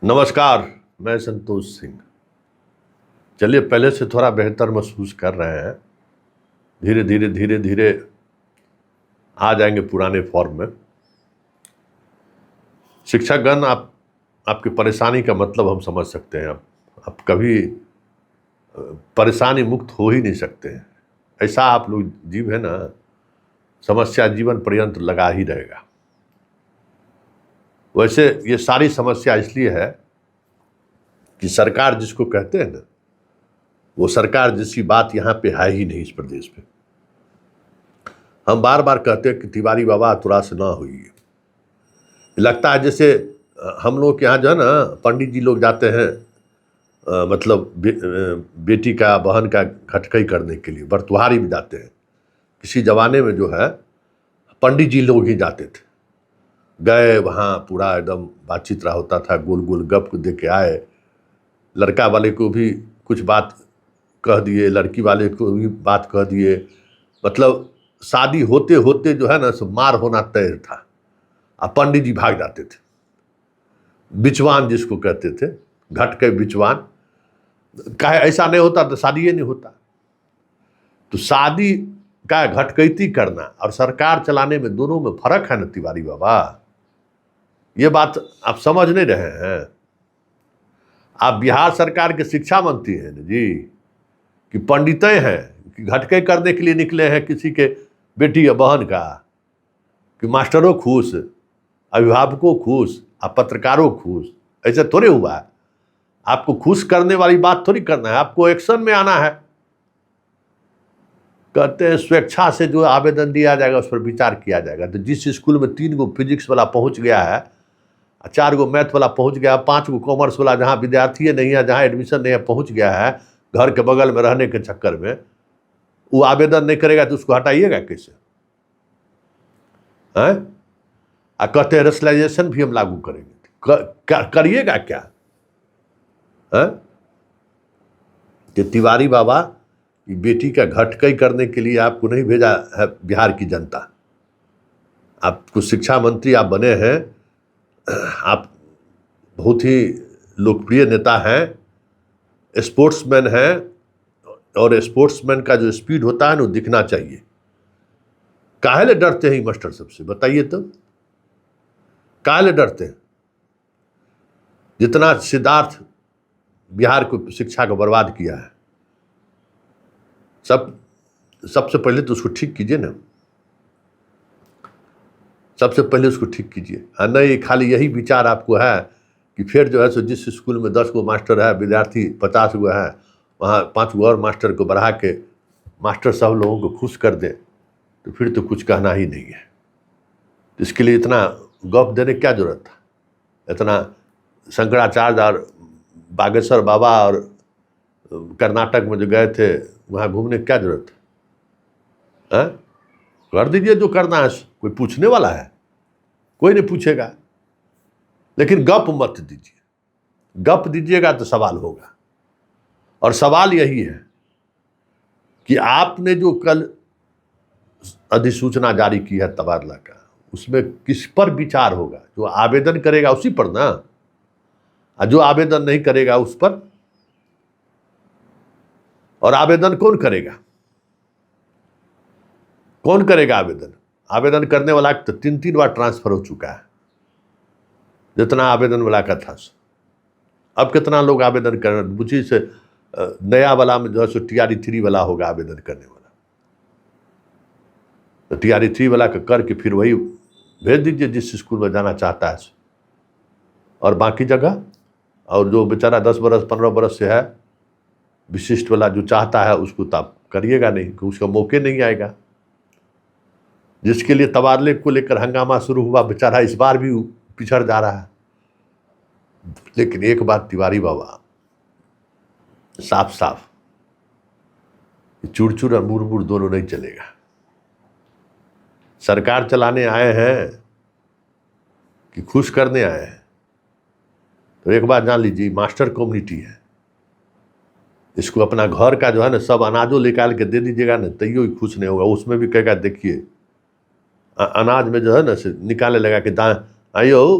नमस्कार। मैं संतोष सिंह। चलिए, पहले से थोड़ा बेहतर महसूस कर रहे हैं। धीरे धीरे आ जाएंगे पुराने फॉर्म में। शिक्षकगण, आपकी परेशानी का मतलब हम समझ सकते हैं। आप कभी परेशानी मुक्त हो ही नहीं सकते हैं। ऐसा आप लोग जीव है ना, समस्या जीवन पर्यंत लगा ही रहेगा। वैसे ये सारी समस्या इसलिए है कि सरकार जिसको कहते हैं ना, वो सरकार जैसी बात यहाँ पे है ही नहीं इस प्रदेश में। हम बार बार कहते हैं कि तिवारी बाबा थोड़ा सा ना हुई। लगता है जैसे हम लोग के यहाँ जो है ना, पंडित जी लोग जाते हैं मतलब बेटी का बहन का घटकई करने के लिए, बरतुहारी भी जाते हैं। किसी जमाने में जो है पंडित जी लोग ही जाते थे। गए वहाँ, पूरा एकदम बातचीत रहा होता था, गोल गोल गप दे के आए। लड़का वाले को भी कुछ बात कह दिए, लड़की वाले को भी बात कह दिए। मतलब शादी होते होते जो है ना, सो मार होना तय था। अब पंडित जी भाग जाते थे। बिचवान जिसको कहते थे, घटके बिचवान। कहे ऐसा नहीं होता तो शादी ही नहीं होता। तो शादी का घटकैती करना और सरकार चलाने में, दोनों में फर्क है ना तिवारी बाबा। ये बात आप समझ नहीं रहे हैं। आप बिहार सरकार के शिक्षा मंत्री हैं ना जी, कि पंडित हैं कि घटके करने के लिए निकले हैं किसी के बेटी या बहन का, कि मास्टरों खुश, अभिभावकों खुश, आप पत्रकारों खुश। ऐसे थोड़े हुआ है। आपको खुश करने वाली बात थोड़ी करना है, आपको एक्शन में आना है। कहते हैं स्वेच्छा से जो आवेदन दिया जाएगा उस पर विचार किया जाएगा। तो जिस स्कूल में 3 गो फिजिक्स वाला पहुंच गया है, 4 गो मैथ वाला पहुंच गया, 5 गो कॉमर्स वाला, जहाँ विद्यार्थी नहीं है, जहाँ एडमिशन नहीं है, पहुंच गया है घर के बगल में रहने के चक्कर में, वो आवेदन नहीं करेगा तो उसको हटाइएगा कैसे? हैं? कहते हैं रेशनलाइजेशन भी हम लागू करेंगे। करिएगा क्या? है कि तिवारी बाबा की बेटी का घटकई करने के लिए आपको नहीं भेजा है बिहार की जनता। आपको शिक्षा मंत्री आप बने हैं, आप बहुत ही लोकप्रिय नेता हैं, स्पोर्ट्समैन हैं, और स्पोर्ट्समैन का जो स्पीड होता है ना, वो दिखना चाहिए। काहे ले डरते हैं मास्टर सबसे, बताइए तो? काहे ले डरते हैं? जितना सिद्धार्थ बिहार को शिक्षा को बर्बाद किया है, सबसे पहले तो उसको ठीक कीजिए ना। सबसे पहले उसको ठीक कीजिए। नहीं खाली यही विचार आपको है कि फिर जो है सो जिस स्कूल में 10 गो मास्टर है, विद्यार्थी 50 गो है, वहाँ 5 गो और मास्टर को बढ़ा के मास्टर सब लोगों को खुश कर दे, तो फिर तो कुछ कहना ही नहीं है। तो इसके लिए इतना गप देने की क्या जरूरत था? इतना शंकराचार्य और बागेश्वर बाबा और कर्नाटक में जो गए थे, वहाँ घूमने की क्या जरूरत है? कर दीजिए जो करना है। कोई पूछने वाला है? कोई नहीं पूछेगा। लेकिन गप मत दीजिए। गप दीजिएगा तो सवाल होगा। और सवाल यही है कि आपने जो कल अधिसूचना जारी की है तबादला का, उसमें किस पर विचार होगा? जो आवेदन करेगा उसी पर ना, और जो आवेदन नहीं करेगा उस पर। और आवेदन कौन करेगा? कौन करेगा आवेदन? आवेदन करने वाला तो 3 बार ट्रांसफर हो चुका है, जितना आवेदन वाला का था। अब कितना लोग आवेदन कर रहे हैं? मुझे से नया वाला में जो है सो TRE-3 वाला होगा आवेदन करने वाला। तो TRE-3 वाला का करके फिर वही भेज दीजिए जिस स्कूल में जाना चाहता है। और बाकी जगह, और जो बेचारा 10 बरस 15 बरस से है विशिष्ट वाला, जो चाहता है उसको तो आप करिएगा नहीं, कि उसका मौके नहीं आएगा। जिसके लिए तबादले को लेकर हंगामा शुरू हुआ, बेचारा इस बार भी पिछड़ जा रहा है। लेकिन एक बात तिवारी बाबा, साफ साफ, चुड़चुड़ और मुड़मुड़ दोनों नहीं चलेगा। सरकार चलाने आए हैं कि खुश करने आए हैं? तो एक बात जान लीजिए, मास्टर कम्युनिटी है, इसको अपना घर का जो है ना सब अनाजों निकाल के दे दीजिएगा ना, तैयो ही खुश नहीं होगा। उसमें भी कहेगा देखिए, अनाज में जो है ना से निकाले लगा के दाएं, आइयो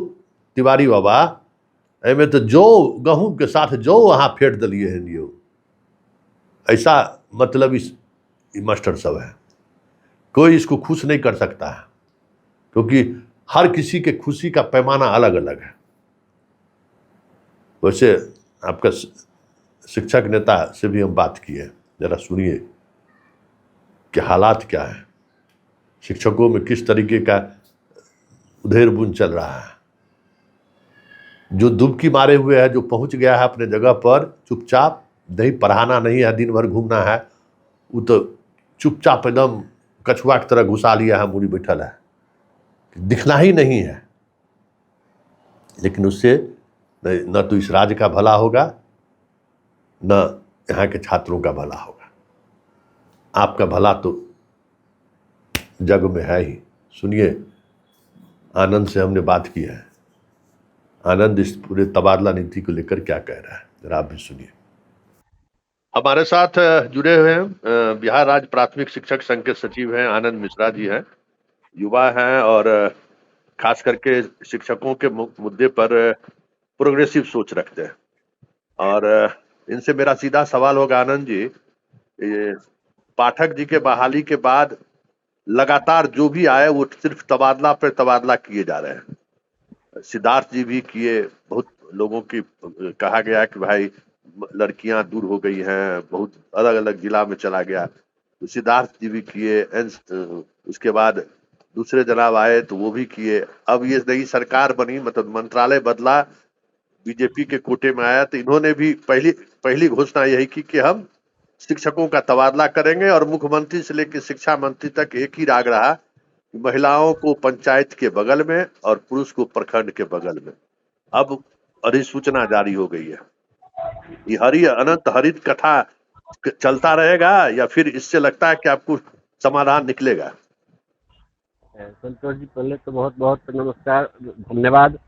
तिवारी बाबा एमे तो जो गहूम के साथ जो वहां फेंट दिलिए हैं यो, ऐसा मतलब इस मास्टर सब है। कोई इसको खुश नहीं कर सकता है, क्योंकि हर किसी के खुशी का पैमाना अलग अलग है। वैसे आपका शिक्षक नेता से भी हम बात किए, जरा सुनिए कि हालात क्या है, शिक्षकों में किस तरीके का उधेर बुन चल रहा है। जो दुबकी मारे हुए है, जो पहुंच गया है अपने जगह पर चुपचाप, नहीं पढ़ाना नहीं है, दिन भर घूमना है, वो तो चुपचाप एकदम कछुआ की तरह घुसा लिया है, मुड़ी बैठल है, दिखना ही नहीं है। लेकिन उससे न तो इस राज्य का भला होगा, न यहाँ के छात्रों का भला होगा। आपका भला तो जग में है ही। सुनिए, आनंद से हमने बात की है। आनंद इस पूरे तबादला नीति को लेकर क्या कह रहा है, जरा आप भी सुनिए। हमारे साथ जुड़े हुए हैं बिहार राज्य प्राथमिक शिक्षक संघ के सचिव हैं आनंद मिश्रा जी हैं। युवा हैं और खास करके शिक्षकों के मुद्दे पर प्रोग्रेसिव सोच रखते हैं। और इनसे मेरा सीधा सवाल होगा, आनंद जी, ये पाठक जी के बहाली के बाद लगातार जो भी आए वो सिर्फ तबादला पे तबादला किए जा रहे हैं। सिद्धार्थ जी भी किए, बहुत लोगों की कहा गया कि भाई लड़कियां दूर हो गई हैं, बहुत अलग अलग जिला में चला गया, तो सिद्धार्थ जी भी किए। उसके बाद दूसरे जनाब आए तो वो भी किए। अब ये नई सरकार बनी, मतलब मंत्रालय बदला, बीजेपी के कोटे में आया, तो इन्होंने भी पहली घोषणा यही की कि हम शिक्षकों का तबादला करेंगे। और मुख्यमंत्री से लेकर शिक्षा मंत्री तक एक ही राग रहा, महिलाओं को पंचायत के बगल में और पुरुष को प्रखंड के बगल में। अब अधिसूचना जारी हो गई है। ये अनंत हरित कथा चलता रहेगा या फिर इससे लगता है कि आपको समाधान निकलेगा? संतोष जी, पहले तो बहुत बहुत नमस्कार, धन्यवाद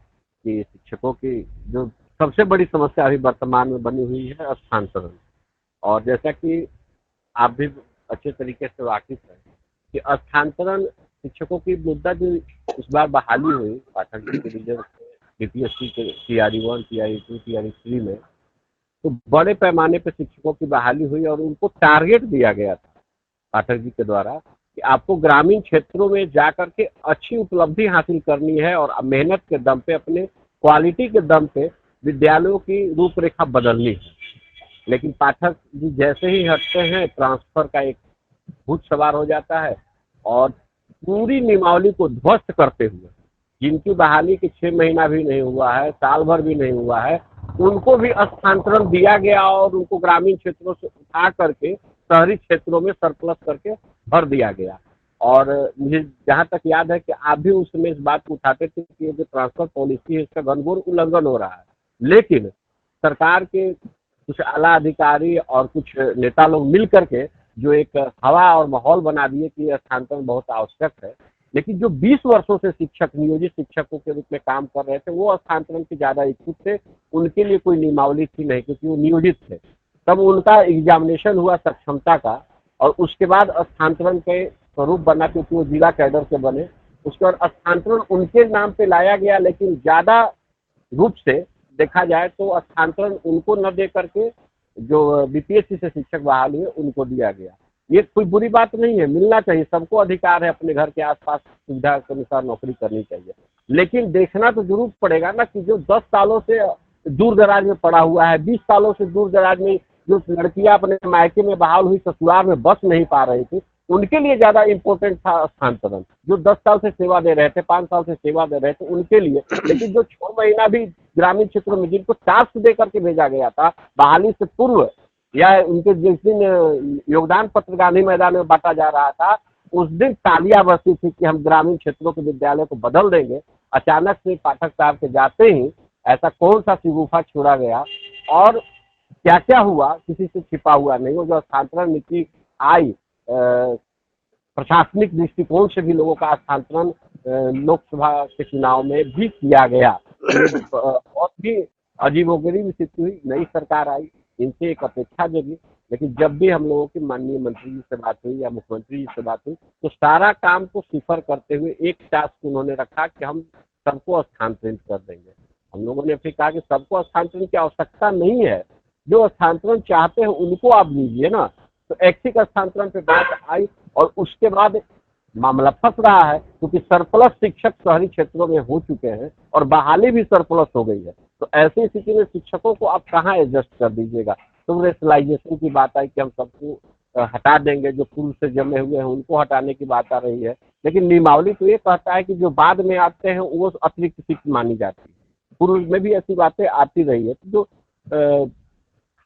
कि शिक्षकों की जो सबसे बड़ी समस्या अभी वर्तमान में बनी हुई है स्थानांतरण। और जैसा कि आप भी अच्छे तरीके से वाकिफ है कि स्थानांतरण शिक्षकों की मुद्दा जो इस बार बहाली हुई पाठक जी के रिजर्व बीपीएससी के TRE 1 TRE 2 TRE 3 में, तो बड़े पैमाने पर शिक्षकों की बहाली हुई और उनको टारगेट दिया गया था पाठक जी के द्वारा कि आपको ग्रामीण क्षेत्रों में जाकर के अच्छी उपलब्धि हासिल करनी है और मेहनत के दम पे, अपने क्वालिटी के दम पे विद्यालयों की रूपरेखा बदलनी है। लेकिन पाठक जी जैसे ही हटते हैं, ट्रांसफर का एक भूत सवार हो जाता है और पूरी नियमावली को ध्वस्त करते हुए, जिनकी बहाली के 6 महीना भी नहीं हुआ है, साल भर भी नहीं हुआ है, उनको भी स्थानांतरण दिया गया और उनको ग्रामीण क्षेत्रों से उठा करके शहरी क्षेत्रों में सरप्लस करके भर दिया गया। और मुझे जहाँ तक याद है कि आप भी उस समय इस बात को उठाते थे कि ये जो ट्रांसफर पॉलिसी है, इसका घनघोर उल्लंघन हो रहा है। लेकिन सरकार के कुछ आला अधिकारी और कुछ नेता लोग मिल करके जो एक हवा और माहौल बना दिए कि यह स्थानांतरण बहुत आवश्यक है। लेकिन जो 20 वर्षों से शिक्षक, नियोजित शिक्षकों के रूप में काम कर रहे थे, वो स्थानांतरण के ज्यादा इच्छुक थे। उनके लिए कोई नियमावली थी नहीं, क्योंकि वो नियोजित थे। तब उनका एग्जामिनेशन हुआ सक्षमता का, और उसके बाद स्थानांतरण के स्वरूप बना, क्योंकि वो जिला कैडर के बने। उसके बाद स्थानांतरण उनके नाम पे लाया गया, लेकिन ज्यादा रूप से देखा जाए तो स्थानांतरण उनको न दे करके जो बीपीएससी से शिक्षक बहाल हुए उनको दिया गया। ये कोई बुरी बात नहीं है, मिलना चाहिए, सबको अधिकार है अपने घर के आसपास सुविधा के अनुसार नौकरी करनी चाहिए। लेकिन देखना तो जरूर पड़ेगा ना कि जो 10 सालों से दूर दराज में पड़ा हुआ है, 20 सालों से दूर दराज में जो लड़कियां अपने मायके में बहाल हुई, ससुराल में बस नहीं पा रही थी, उनके लिए ज्यादा इम्पोर्टेंट था स्थानांतरण। जो 10 साल से सेवा दे रहे थे, 5 साल से सेवा दे रहे थे, उनके लिए। लेकिन जो 6 महीना भी ग्रामीण क्षेत्रों में जिनको टास्क दे करके भेजा गया था बहाली से पूर्व, या उनके जिस दिन योगदान पत्र गांधी मैदान में बांटा जा रहा था, उस दिन तालियां बजती थी कि हम ग्रामीण क्षेत्रों के विद्यालय को बदल देंगे। अचानक से पाठक साहब के जाते ही ऐसा कौन सा शिगुफा छोड़ा गया और क्या क्या हुआ, किसी से छिपा हुआ नहीं। वो जो स्थानांतरण नीति आई, प्रशासनिक दृष्टिकोण से भी लोगों का स्थानांतरण लोकसभा के चुनाव में भी किया गया। बहुत भी अजीबोगरीब स्थिति हुई। नई सरकार आई, इनसे एक अपेक्षा जगी, लेकिन जब भी हम लोगों की माननीय मंत्री जी से बात हुई या मुख्यमंत्री जी से बात हुई, तो सारा काम को सिफर करते हुए एक टास्क उन्होंने रखा कि हम सबको स्थानांतरित कर देंगे। हम लोगों ने फिर कहा कि सबको स्थानांतरण की आवश्यकता नहीं है, जो स्थानांतरण चाहते हैं उनको आप लीजिए ना। तो ऐच्छिक स्थानांतरण पे बात आई और उसके बाद मामला फंस रहा है, क्योंकि सरप्लस शिक्षक शहरी क्षेत्रों में हो चुके हैं और बहाली भी सरप्लस हो गई है। तो ऐसी स्थिति में शिक्षकों को आप कहाँ एडजस्ट कर दीजिएगा। तो रेशनलाइजेशन की बात आई कि हम सबको हटा देंगे, जो पूर्व से जमे हुए हैं उनको हटाने की बात आ रही है। लेकिन नियमावली तो ये कहता है कि जो बाद में आते हैं वो अतिरिक्त सीट मानी जाती है। पूर्व में भी ऐसी बातें आती रही है। तो जो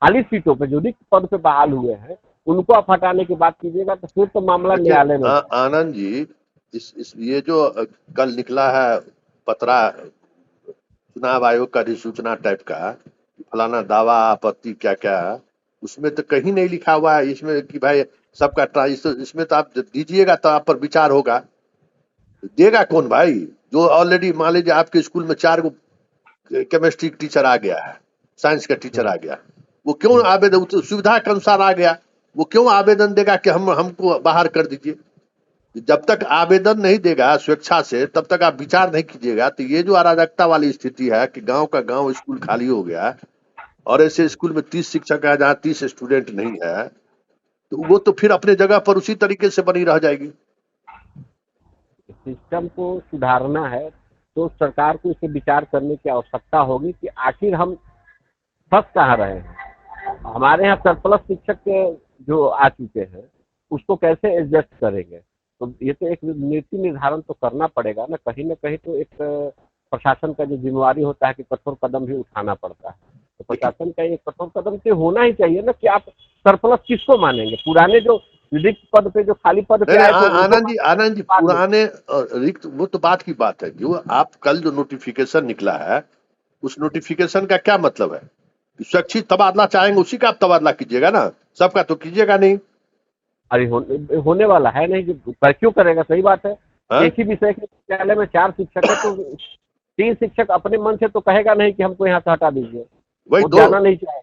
खाली सीटों पे जो रिक्त पद पे बहाल हुए हैं उनको आप हटाने की बात कीजिएगा तो फिर तो मामला न्यायालय में। आनंद जी, इस ये जो कल निकला है पत्रा चुनाव आयोग का अधिसूचना टाइप का, फलाना दावा आपत्ति क्या क्या, उसमें तो कहीं नहीं लिखा हुआ है इसमें कि भाई सबका इसमें तो आप दीजिएगा तो आप पर विचार होगा। देगा कौन भाई? जो ऑलरेडी मान लीजिए आपके स्कूल में 4 गो केमिस्ट्री टीचर आ गया है, साइंस का टीचर आ गया, वो क्यों आवेदन, सुविधा के अनुसार आ गया, वो क्यों आवेदन देगा कि हमको बाहर कर दीजिए? जब तक आवेदन नहीं देगा स्वेच्छा से तब तक आप विचार नहीं कीजिएगा। तो ये जो अराजकता वाली स्थिति है कि गांव का गांव स्कूल खाली हो गया और ऐसे स्कूल में 30 शिक्षक है जहाँ 30 स्टूडेंट नहीं है, तो वो तो फिर अपने जगह पर उसी तरीके से बनी रह जाएगी। सिस्टम को सुधारना है तो सरकार को इसे विचार करने की आवश्यकता होगी कि आखिर हम फंस कहाँ रहे हैं। हमारे यहाँ सरप्लस शिक्षक जो आ चुके हैं उसको कैसे एडजस्ट करेंगे। तो ये तो एक नीति निर्धारण तो करना पड़ेगा ना कहीं तो एक प्रशासन का जो जिम्मेवारी होता है कि कठोर कदम भी उठाना पड़ता है। तो प्रशासन का एक कठोर कदम तो होना ही चाहिए ना कि आप सरप्लस किसको मानेंगे। पुराने जो रिक्त पद पे जो खाली पद पे आए थे आनंद जी पुराने रिक्त, वो तो बात की बात है। जो आप कल जो नोटिफिकेशन निकला है उस नोटिफिकेशन का क्या मतलब है? स्वैच्छिक तबादला चाहेंगे उसी का आप तबादला कीजिएगा ना, सबका तो कीजिएगा नहीं। अरे होने वाला है नहीं, क्यों करेगा। सही बात है। एक ही विषय के विद्यालय में 4 शिक्षक है तो 3 शिक्षक अपने मन से तो कहेगा नहीं कि हमको यहाँ से हटा दीजिए। वो जाना नहीं चाहेगा।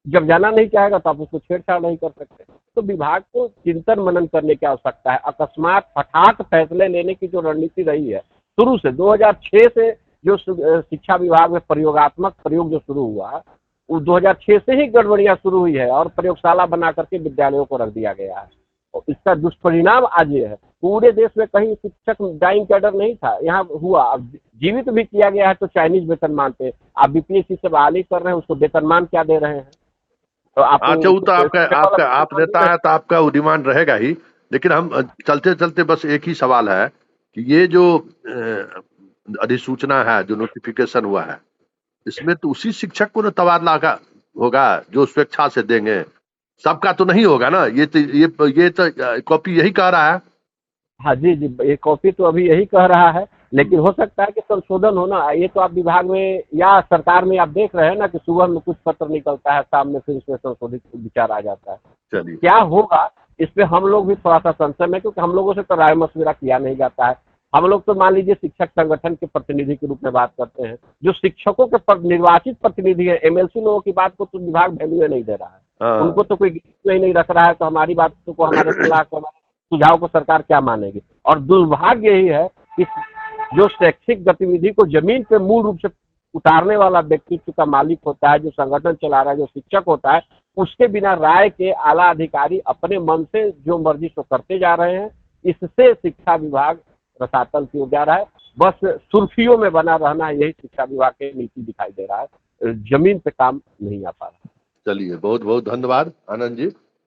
जब जाना नहीं चाहेगा तो आप उसको छेड़छाड़ नहीं कर सकते। तो विभाग को चिंतन मनन करने की आवश्यकता है। अकस्मात हठात फैसले लेने की जो रणनीति रही है शुरू से 2006 से जो शिक्षा विभाग में प्रयोगात्मक प्रयोग जो शुरू हुआ वो 2006 से ही गड़बड़ियां शुरू हुई है और प्रयोगशाला बना करके विद्यालयों को रख दिया गया है। और इसका दुष्परिणाम आज ये है। पूरे देश में कहीं शिक्षक डाइंग कैडर नहीं था, यहाँ हुआ। अब जीवित भी किया गया है तो चाइनीज वेतन मानते। आप बीपीएससी से बहाली कर रहे हैं उसको वेतनमान क्या दे रहे हैं। तो अच्छा, वो तो आप नेता है तो आपका वो डिमांड रहेगा ही। लेकिन हम चलते चलते बस एक ही सवाल है कि ये जो अधिसूचना है, जो नोटिफिकेशन हुआ है, इसमें तो उसी शिक्षक को ना तबादला का होगा जो स्वेच्छा से देंगे, सबका तो नहीं होगा ना। ये तो कॉपी यही कह रहा है। हाँ जी जी, ये कॉपी तो अभी यही कह रहा है। लेकिन हो सकता है कि संशोधन होना। ये तो आप विभाग में या सरकार में आप देख रहे हैं ना कि सुबह में कुछ पत्र निकलता है, शाम में फिर इसमें संशोधित विचार आ जाता है। चलिए, क्या होगा इस पे हम लोग भी थोड़ा सा संशय में, क्योंकि हम लोगों से तो राय मशविरा किया नहीं जाता है। हम लोग तो मान लीजिए शिक्षक संगठन के प्रतिनिधि के रूप में बात करते हैं। जो शिक्षकों के निर्वाचित प्रतिनिधि है, एमएलसी लोगों की बात को तो विभाग वैल्यू नहीं दे रहा है। उनको तो कोई नहीं रख रहा है। तो हमारी बात को, हमारे सलाह को, हमारे सुझाव को सरकार क्या मानेगी। और दुर्भाग्य यही है कि जो शैक्षिक गतिविधि को जमीन पे मूल रूप से उतारने वाला व्यक्तित्व का मालिक होता है, जो संगठन चला रहा है, जो शिक्षक होता है, उसके बिना राय के आला अधिकारी अपने मन से जो मर्जी सो करते जा रहे हैं। इससे शिक्षा विभाग रसातल की ओर जा रहा है। बस सुर्खियों में बना रहना यही शिक्षा विभाग की नीति दिखाई दे रहा है। जमीन पे काम नहीं आ पा रहा। चलिए, बहुत बहुत धन्यवाद आनंद जी।